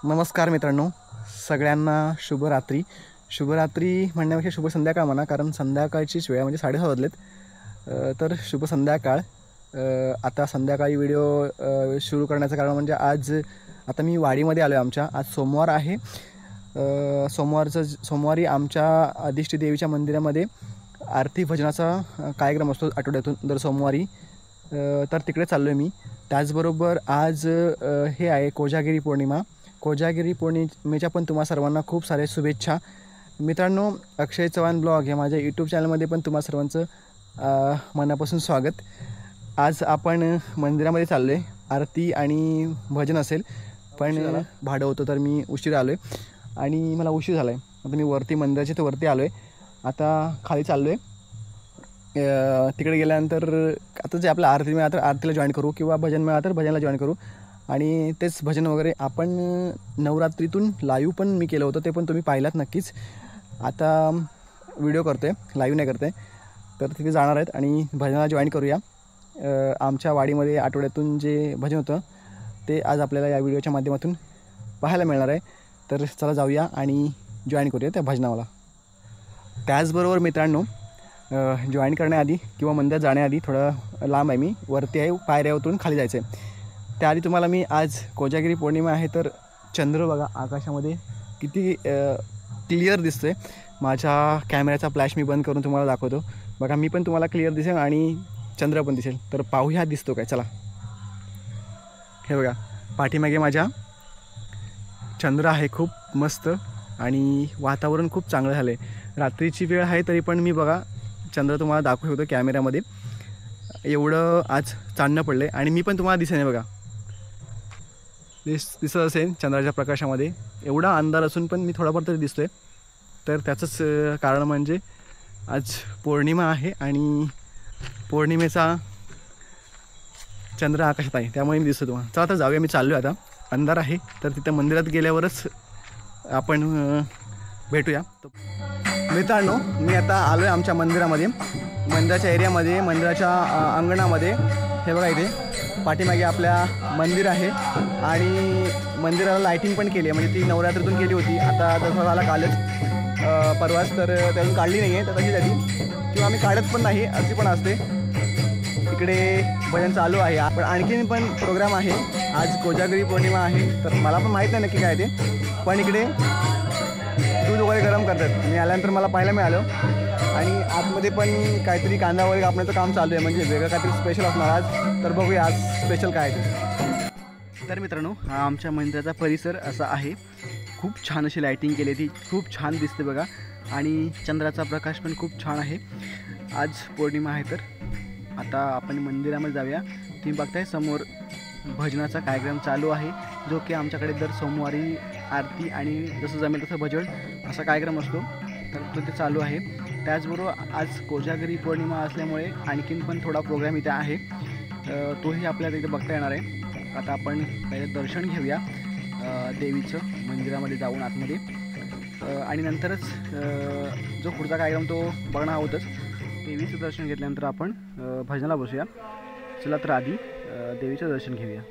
नमस्कार मित्रांनो, सगळ्यांना शुभरात्री. शुभरात्री म्हणण्यापेक्षा शुभ संध्याकाळ म्हणा, कारण संध्याकाळचीच वेळ म्हणजे 6:30 वाजलेत. तर शुभ संध्याकाळ. आता संध्याकाळी व्हिडिओ सुरू करण्याचं कारण म्हणजे आज आता मी वाडीमध्ये आलो आहे. आमच्या आज सोमवार आहे. सोमवारी आमच्या अधिष्ठी देवीच्या मंदिरामध्ये आरती भजनाचा कार्यक्रम असतो आठवड्यातून दर सोमवारी. तर तिकडे चाललो आहे मी. त्याचबरोबर आज हे आहे कोजागिरी पौर्णिमा. कोजागिरी पौर्णिमेच्या पण तुम्हा सर्वांना खूप साऱ्या शुभेच्छा. मित्रांनो, अक्षय चव्हाण ब्लॉग या माझ्या यूट्यूब चॅनलमध्ये पण तुम्हा सर्वांचं मनापासून स्वागत. आज आपण मंदिरामध्ये चाललो आहे. आरती आणि भजन असेल, पण भाडं होतं तर मी उशीर आलो आहे आणि मला उशीर झाला आहे. आता मी वरती मंदिराच्या तर वरती आलो आहे. आता खाली चाललो आहे. तिकडे गेल्यानंतर आता जे आपलं आरती मिळालं तर आरतीला जॉईन करू किंवा भजन मिळालं तर भजनला जॉईन करू. आणि तेच भजन वगैरे आपण नवरात्रीतून लाईव्ह पण मी केलं होतं, ते पण तुम्ही पाहिलात नक्कीच. आता व्हिडिओ करतो आहे, लाईव्ह नाही करते. तर तिथे जाणार आहेत आणि भजनाला जॉईन करूया. आमच्या वाडीमध्ये आठवड्यातून जे भजन होतं ते आज आपल्याला या व्हिडिओच्या माध्यमातून पाहायला मिळणार आहे. तर चला जाऊया आणि जॉईन करूया त्या भजनाला. त्याचबरोबर मित्रांनो, जॉईन करण्याआधी किंवा मंदिरात जाण्याआधी थोडं लांब आहे, मी वरती आहे, पायऱ्या उतरून खाली जायचं आहे. त्याआधी तुम्हाला मी आज कोजागिरी पौर्णिमा आहे तर चंद्र बघा आकाशामध्ये किती क्लिअर दिसतो आहे. माझ्या कॅमेऱ्याचा फ्लॅश मी बंद करून तुम्हाला दाखवतो. बघा, मी पण तुम्हाला क्लिअर दिसेल आणि चंद्र पण दिसेल. तर पाहूया दिसतो काय. चला, हे बघा पाठीमागे माझ्या चंद्र आहे, खूप मस्त. आणि वातावरण खूप चांगलं झालं आहे. रात्रीची वेळ आहे तरी पण मी बघा चंद्र तुम्हाला दाखवू शकतो कॅमेऱ्यामध्ये. एवढं आज चांदणं पडलं आहे आणि मी पण तुम्हाला दिसेल. बघा दिसत असेल चंद्राच्या प्रकाशामध्ये. एवढा अंधार असून पण मी थोडाफार तरी दिसतो आहे. तर त्याचंच कारण म्हणजे आज पौर्णिमा आहे आणि पौर्णिमेचा चंद्र आकाशात आहे, त्यामुळे मी दिसतो तुम्हाला. चला तर जाऊया. मी चाललो आहे आता. अंधार आहे तर तिथं मंदिरात गेल्यावरच आपण भेटूया. मित्रांनो, मी आता आलो आहे आमच्या मंदिरामध्ये, मंदिराच्या एरियामध्ये, मंदिराच्या अंगणामध्ये. हे बघा इथे पाठीमागे आपल्या मंदिर आहे आणि मंदिराला लाईटिंग पण केली आहे. म्हणजे ती नवरात्रीतून केली होती. आता दसरा झाला कालच, परवाच, तर त्यातून काढली नाही आहे. तर तशी त्याची किंवा आम्ही काढत पण नाही, अशी पण असते. इकडे भजन चालू आहे. पण आणखीन पण प्रोग्राम आहे. आज कोजागिरी पौर्णिमा आहे तर मला पण माहीत नाही नक्की काय ते, पण इकडे दूध वगैरे गरम करतात. मी आल्यानंतर मला पाहायला मिळालं. आणि आतमध्ये पण काहीतरी कांदा वगैरे कापण्याचं काम चालू आहे, म्हणजे वेगळं काहीतरी स्पेशल असणार आज. तर बघूया आज स्पेशल काय आहे. तर मित्रांनो, हा आमच्या मंदिराचा परिसर असा आहे. खूप छान अशी लाईटिंग केली, ती खूप छान दिसते बघा. आणि चंद्राचा प्रकाश पण खूप छान आहे. आज पौर्णिमा आहे तर आता आपण मंदिरामध्ये जाऊया. तुम्ही बघताय समोर भजनाचा कार्यक्रम चालू आहे, जो की आमच्याकडे दर सोमवारी आरती आणि जसं जमेल तसं भजन असा कार्यक्रम असतो. तर तो ते चालू आहे. त्याचबरोबर आज कोजागिरी पौर्णिमा असल्यामुळे आणखीन पण थोडा प्रोग्राम इथे आहे, तोही आपल्याला इथे बघता येणार आहे. आता आपण पहिले दर्शन घेऊया देवीचं मंदिरामध्ये जाऊन आतमध्ये, आणि नंतरच जो पुढचा कार्यक्रम तो बघणं होतच. देवीचं दर्शन घेतल्यानंतर आपण भजनाला बसूया. चला तर आधी देवीचं दर्शन घेऊया.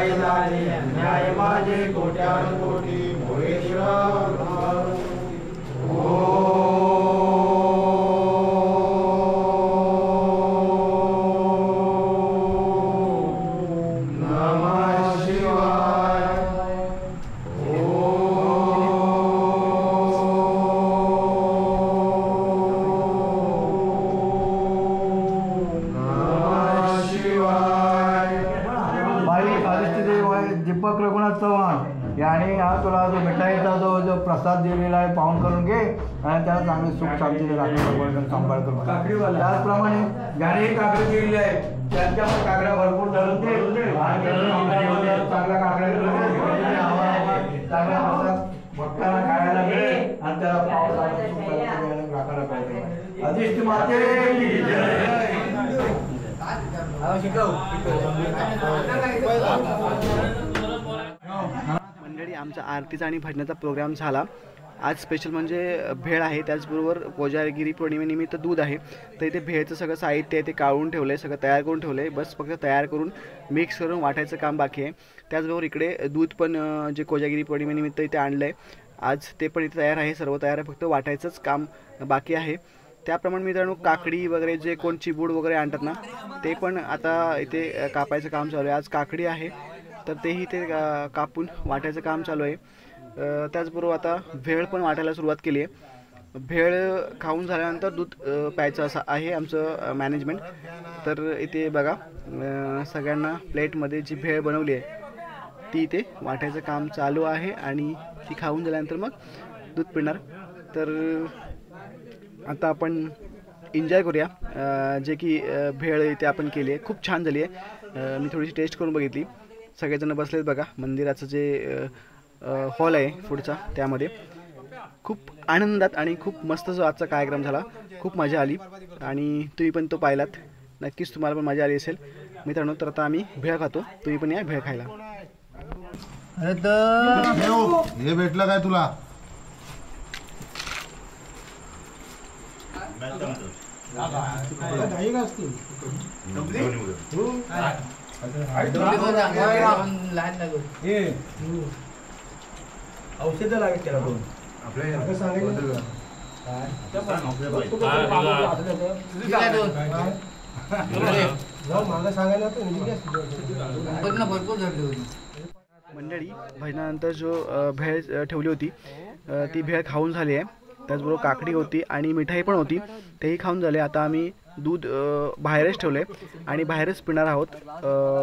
ठाई झाले अन्याय माझे कोट्यान कोटी मोरे दीपक रघुनाथ चव्हाण याने हा तुला जो मिठाईचा जो प्रसाद दिलेला आहे पाहून करून घे आणि त्याला चांगले सुख शांतीने राखून सांभाळ करून. त्याचप्रमाणे ज्याने काकडी केलेली आहे त्यांच्या पण काकड्या भरपूर धरून दे चांगला काकड्या चांगला प्रसाद भक्तांना खायला मिळेल आणि त्याला राखायला पाहिजे. अधिष्ठ माते मंडळी, आमचा आरतीचा आणि भजनाचा प्रोग्राम झाला. आज स्पेशल म्हणजे भेळ आहे, त्याचबरोबर कोजागिरी पौर्णिमेनिमित्त दूध आहे. तर इथे भेळचं सगळं साहित्य आहे ते काढून ठेवलं आहे, सगळं तयार करून ठेवलं आहे. बस फक्त तयार करून मिक्स करून वाटायचं काम बाकी आहे. त्याचबरोबर इकडे दूध पण जे कोजागिरी पौर्णिमेनिमित्त इथे आणलं आहे आज, ते पण इथे तयार आहे, सर्व तयार आहे, फक्त वाटायचंच काम बाकी आहे. त्याप्रमाणे मित्रांनो काकडी वगैरे जे कोण चिबूड वगैरे आणतात ना, ते पण आता इथे कापायचं काम चालू आहे. आज काकडी आहे तर तेही ते कापून वाटायचं काम चालू आहे. त्याचबरोबर आता भेळ पण वाटायला सुरुवात केली आहे. भेळ खाऊन झाल्यानंतर दूध प्यायचं असं आहे आमचं मॅनेजमेंट. तर इथे बघा सगळ्यांना प्लेटमध्ये जी भेळ बनवली आहे ती इथे वाटायचं काम चालू आहे आणि ती खाऊन झाल्यानंतर मग दूध पिणार. तर आता आपण एन्जॉय करूया जे की भेळ इथे आपण केली आहे. खूप छान झाली आहे, मी थोडीशी टेस्ट करून बघितली. सगळेजण बसलेत बघा, मंदिराचं जे हॉल आहे पुढचा त्यामध्ये. खूप आनंदात आणि खूप मस्त जो आजचा कार्यक्रम झाला, खूप मजा आली आणि तुम्ही पण तो पाहिलात, नक्कीच तुम्हाला पण मजा आली असेल मित्रांनो. तर आता आम्ही भेळ खातो, तुम्ही पण या भेळ खायला. अरे तर हे भेटलं काय तुला? औषध लागेल त्याला दोन आपल्या सांगायचं मंडळी, भजनानंतर जो भेळ ठेवली होती ती भेळ खाऊन झाली आहे. त्याचबरोबर काकडी होती आणि मिठाई पण होती, तेही खाऊन झाले. आता आम्ही दूध बाहेरच ठेवलं आहे आणि बाहेरच पिणार आहोत.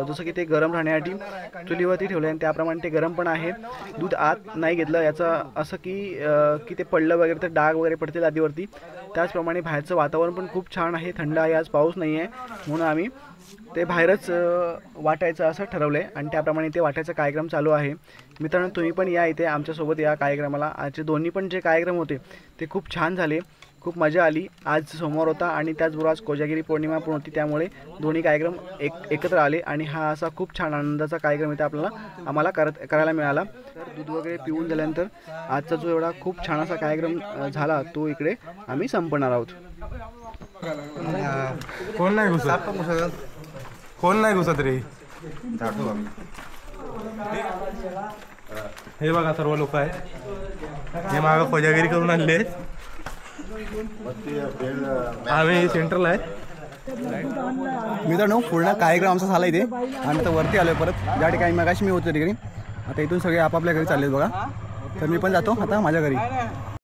जसं की ते गरम राहण्यासाठी चुलीवरती ठेवलं आहे आणि त्याप्रमाणे ते गरम पण आहे. दूध आत नाही घेतलं, याचं असं की ते पडलं वगैरे तर डाग वगैरे पडते लादीवरती. त्याचप्रमाणे बाहेरचं वातावरण पण खूप छान आहे, थंड आहे, आज पाऊस नाही आहे, म्हणून आम्ही ते बाहेरच वाटायचं असं ठरवलं आहे आणि त्याप्रमाणे ते वाटायचा कार्यक्रम चालू आहे. मित्रांनो, तुम्ही पण या इथे आमच्यासोबत या कार्यक्रमाला. आजचे दोन्ही पण जे कार्यक्रम होते ते खूप छान झाले, खूप मजा आली. आज सोमवार होता आणि त्याचबरोबर आज कोजागिरी पौर्णिमा पण होती, त्यामुळे दोन्ही कार्यक्रम एकत्र आले आणि हा असा खूप छान आनंदाचा कार्यक्रम इथे आम्हाला करायला मिळाला. तर दूध वगैरे पिऊन झाल्यानंतर आजचा जो एवढा खूप छान असा कार्यक्रम झाला तो इकडे आम्ही संपणार आहोत. कोण नाही घुसत, कोण नाही घुसत रे. हे बघा सर्व लोक आहेत, हे मागं कोजागिरी करून आणले. आम्ही सेंटरला आहे. मित्रांनो, पूर्ण कार्यक्रम आमचा झाला इथे. आम्ही तर वरती आलो परत, ज्या ठिकाणी मगाशी मी होतो तिकडे. आता इथून सगळे आपापल्या घरी चाललेत बघा. तर मी पण जातो आता माझ्या घरी.